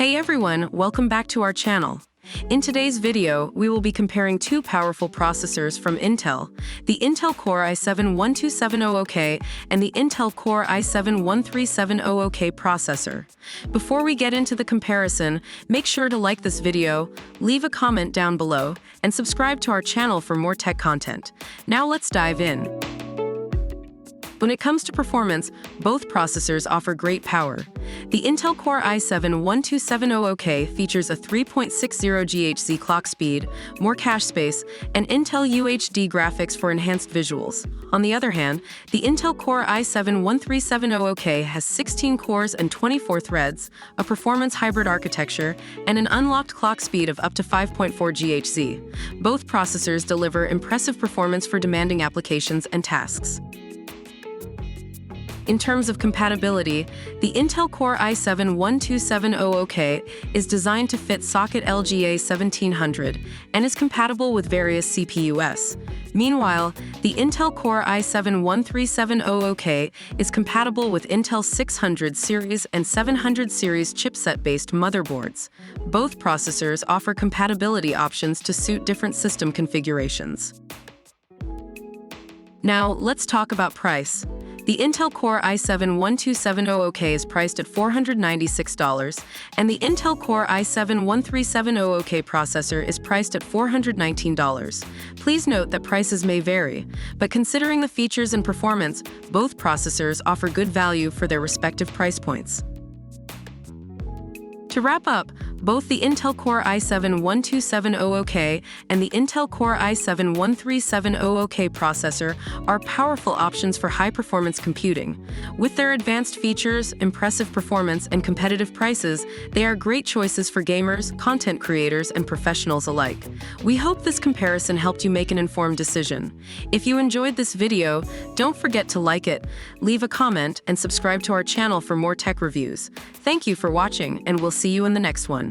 Hey everyone, welcome back to our channel. In today's video, we will be comparing two powerful processors from Intel, the Intel Core i7-12700K and the Intel Core i7-13700K processor. Before we get into the comparison, make sure to like this video, leave a comment down below, and subscribe to our channel for more tech content. Now let's dive in. When it comes to performance, both processors offer great power. The Intel Core i7-12700K features a 3.60 GHz clock speed, more cache space, and Intel UHD graphics for enhanced visuals. On the other hand, the Intel Core i7-13700K has 16 cores and 24 threads, a performance hybrid architecture, and an unlocked clock speed of up to 5.4 GHz. Both processors deliver impressive performance for demanding applications and tasks. In terms of compatibility, the Intel Core i7-12700K is designed to fit socket LGA 1700 and is compatible with various CPUs. Meanwhile, the Intel Core i7-13700K is compatible with Intel 600 series and 700 series chipset-based motherboards. Both processors offer compatibility options to suit different system configurations. Now, let's talk about price. The Intel Core i7-12700K is priced at $496, and the Intel Core i7-13700K processor is priced at $419. Please note that prices may vary, but considering the features and performance, both processors offer good value for their respective price points. To wrap up, both the Intel Core i7-12700K and the Intel Core i7-13700K processor are powerful options for high-performance computing. With their advanced features, impressive performance, and competitive prices, they are great choices for gamers, content creators, and professionals alike. We hope this comparison helped you make an informed decision. If you enjoyed this video, don't forget to like it, leave a comment, and subscribe to our channel for more tech reviews. Thank you for watching, and we'll see you in the next one.